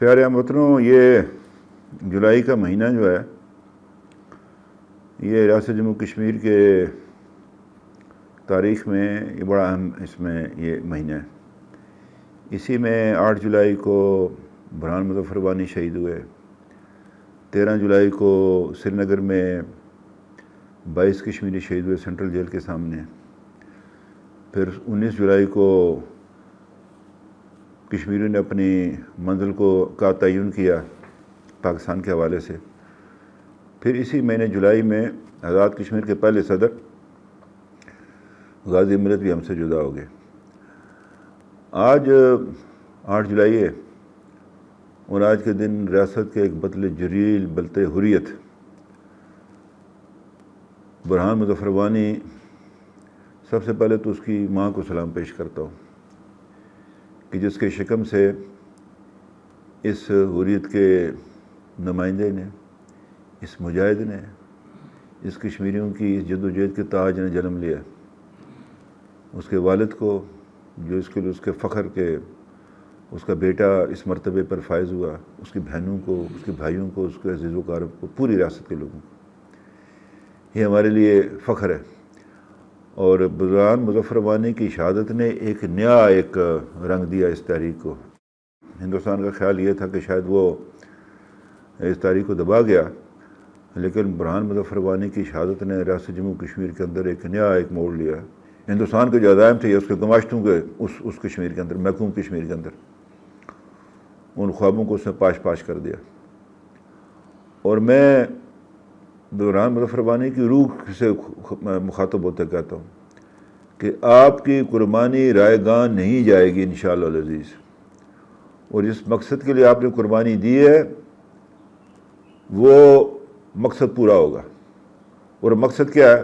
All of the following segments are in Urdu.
پیارے ہم وطنوں، یہ جولائی کا مہینہ جو ہے یہ ریاست جموں کشمیر کے تاریخ میں یہ بڑا اہم اس میں یہ مہینہ ہے۔ اسی میں 8 جولائی کو برہان مظفر وانی شہید ہوئے، 13 جولائی کو سری نگر میں 22 کشمیری شہید ہوئے سینٹرل جیل کے سامنے، پھر 19 جولائی کو کشمیریوں نے اپنی منزل کا تعین کیا پاکستان کے حوالے سے۔ پھر اسی مہینے جولائی میں آزاد کشمیر کے پہلے صدر غازی ملت بھی ہم سے جدا ہو گئے۔ آج 8 جولائی ہے اور آج کے دن ریاست کے ایک بطل جریل بلتے حریت برہان مظفر وانی، سب سے پہلے تو اس کی ماں کو سلام پیش کرتا ہوں کہ جس کے شکم سے اس حریت کے نمائندے نے، اس مجاہد نے، اس کشمیریوں کی اس جدوجہد کے تاج نے جنم لیا۔ اس کے والد کو جو اس کے لیے اس کے فخر کے اس کا بیٹا اس مرتبے پر فائز ہوا، اس کی بہنوں کو، اس کے بھائیوں کو، اس کے عزیز و اقارب کو، پوری ریاست کے لوگوں کو، یہ ہمارے لیے فخر ہے۔ اور برہان مظفر وانی کی شہادت نے ایک نیا رنگ دیا اس تحریک کو۔ ہندوستان کا خیال یہ تھا کہ شاید وہ اس تحریک کو دبا گیا، لیکن برہان مظفر وانی کی شہادت نے ریاست جموں کشمیر کے اندر ایک نیا موڑ لیا۔ ہندوستان کے جو عزائم تھے، اس کے گماشتوں کے اس کشمیر کے اندر، محکوم کشمیر کے اندر، ان خوابوں کو اس نے پاش کر دیا۔ اور میں برہان مظفر وانی کی روح سے مخاطب ہوتے کہتا ہوں کہ آپ کی قربانی رائے گاں نہیں جائے گی انشاءاللہ العزیز، اور جس مقصد کے لیے آپ نے قربانی دی ہے وہ مقصد پورا ہوگا۔ اور مقصد کیا ہے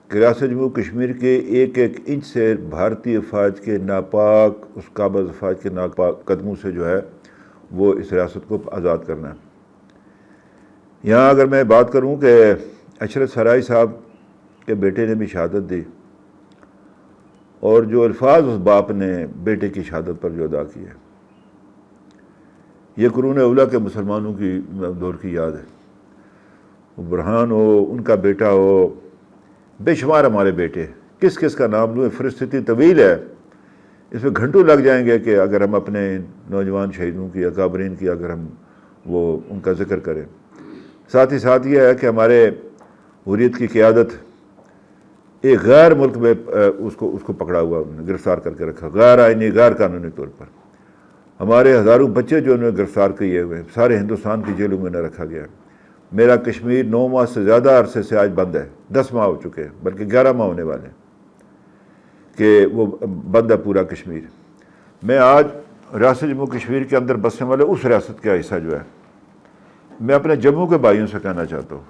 کہ ریاست جموں کشمیر کے ایک ایک انچ سے بھارتی افواج کے ناپاک، اس قابض افواج کے ناپاک قدموں سے جو ہے وہ اس ریاست کو آزاد کرنا ہے۔ یہاں اگر میں بات کروں کہ عشرت سرائی صاحب کے بیٹے نے بھی شہادت دی، اور جو الفاظ اس باپ نے بیٹے کی شہادت پر جو ادا کیا، یہ قرون اولیٰ کے مسلمانوں کی دور کی یاد ہے۔ برہان ہو، ان کا بیٹا ہو، بے شمار ہمارے بیٹے، کس کس کا نام لوں، فہرست طویل ہے، اس میں گھنٹوں لگ جائیں گے کہ اگر ہم اپنے نوجوان شہیدوں کی، اکابرین کی اگر ہم ان کا ذکر کریں۔ ساتھ ہی ساتھ یہ ہے کہ ہمارے حریت کی قیادت ایک غیر ملک میں اس کو پکڑا ہوا، گرفتار کر کے رکھا، غیر آئینی، غیر قانونی طور پر۔ ہمارے ہزاروں بچے جو انہوں نے گرفتار کیے ہوئے، سارے ہندوستان کی جیلوں میں نہ رکھا گیا۔ میرا کشمیر 9 ماہ سے زیادہ عرصے سے آج بند ہے، 10 ماہ ہو چکے ہیں، بلکہ 11 ماہ ہونے والے ہیں کہ وہ بند ہے پورا کشمیر۔ میں آج ریاست جموں کشمیر کے اندر بسنے والے اس ریاست کا حصہ جو ہے، میں اپنے جموں کے بھائیوں سے کہنا چاہتا ہوں،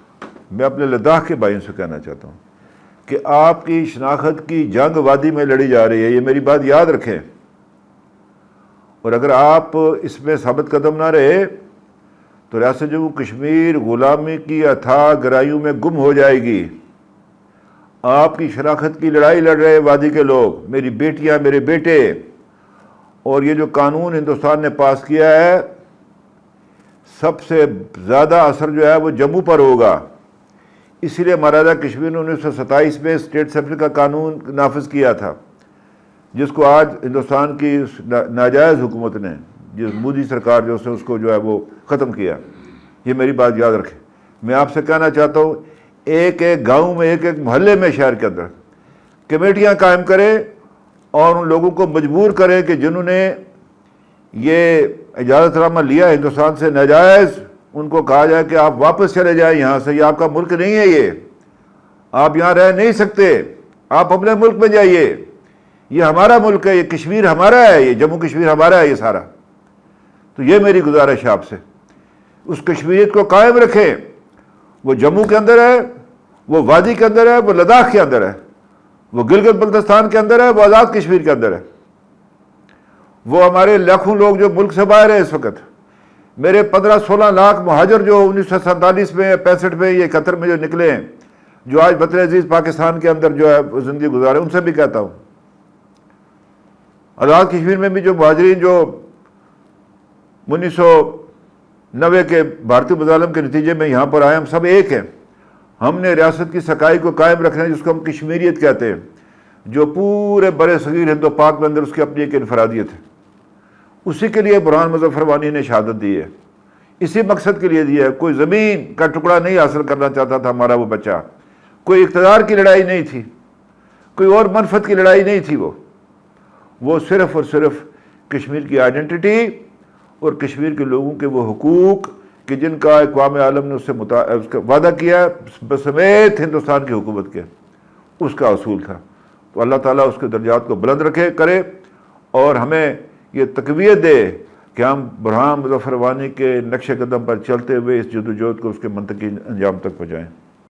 میں اپنے لداخ کے بھائیوں سے کہنا چاہتا ہوں کہ آپ کی شناخت کی جنگ وادی میں لڑی جا رہی ہے، یہ میری بات یاد رکھیں۔ اور اگر آپ اس میں ثابت قدم نہ رہے تو ریاست جموں کشمیر غلامی کی اتھاہ گہرائیوں میں گم ہو جائے گی۔ آپ کی شناخت کی لڑائی لڑ رہے وادی کے لوگ، میری بیٹیاں، میرے بیٹے، اور یہ جو قانون ہندوستان نے پاس کیا ہے، سب سے زیادہ اثر جو ہے وہ جموں پر ہوگا۔ اسی لیے مہاراجہ کشمیر نے 1927 میں اسٹیٹ اسمبلی کا قانون نافذ کیا تھا، جس کو آج ہندوستان کی ناجائز حکومت نے، جس مودی سرکار جو اس کو جو ہے وہ ختم کیا۔ یہ میری بات یاد رکھیں۔ میں آپ سے کہنا چاہتا ہوں، ایک ایک گاؤں میں، ایک ایک محلے میں، شہر کے اندر کمیٹیاں قائم کریں اور ان لوگوں کو مجبور کریں کہ جنہوں نے یہ اجازت نامہ لیا ہندوستان سے ناجائز، ان کو کہا جائے کہ آپ واپس چلے جائیں یہاں سے، یہ آپ کا ملک نہیں ہے، یہ آپ یہاں رہ نہیں سکتے، آپ اپنے ملک میں جائیے، یہ ہمارا ملک ہے، یہ کشمیر ہمارا ہے، یہ جموں کشمیر ہمارا ہے، یہ سارا۔ تو یہ میری گزارش ہے آپ سے، اس کشمیریت کو قائم رکھیں۔ وہ جموں کے اندر ہے، وہ وادی کے اندر ہے، وہ لداخ کے اندر ہے، وہ گلگت بلتستان کے اندر ہے، وہ آزاد کشمیر کے اندر ہے۔ وہ ہمارے لاکھوں لوگ جو ملک سے باہر ہیں اس وقت، میرے 15-16 لاکھ مہاجر جو 1947 میں، 65 میں، یہ 71 میں جو نکلے ہیں، جو آج بطر عزیز پاکستان کے اندر جو ہے زندگی گزارے، ان سے بھی کہتا ہوں، آزاد کشمیر میں بھی جو مہاجرین جو 1990 کے بھارتی مظالم کے نتیجے میں یہاں پر آئے، ہم سب ایک ہیں، ہم نے ریاست کی سکائی کو قائم رکھنا ہے، جس کو ہم کشمیریت کہتے ہیں، جو پورے برے صغیر ہند و پاک میں اندر اس کی اپنی ایک انفرادیت ہے۔ اسی کے لیے برہان مظفر وانی نے شہادت دی ہے، اسی مقصد کے لیے دیا ہے۔ کوئی زمین کا ٹکڑا نہیں حاصل کرنا چاہتا تھا ہمارا وہ بچہ، کوئی اقتدار کی لڑائی نہیں تھی، کوئی اور منفعت کی لڑائی نہیں تھی، وہ صرف اور صرف کشمیر کی آئیڈینٹی اور کشمیر کے لوگوں کے وہ حقوق کہ جن کا اقوام عالم نے اس کا وعدہ کیا بسمیت ہندوستان کی حکومت کے، اس کا اصول تھا۔ تو اللہ تعالیٰ اس کے درجات کو بلند کرے اور ہمیں یہ تقویت دے کہ ہم برہان مظفر وانی کے نقش قدم پر چلتے ہوئے اس جدوجہد کو اس کے منطقی انجام تک پہنچائیں۔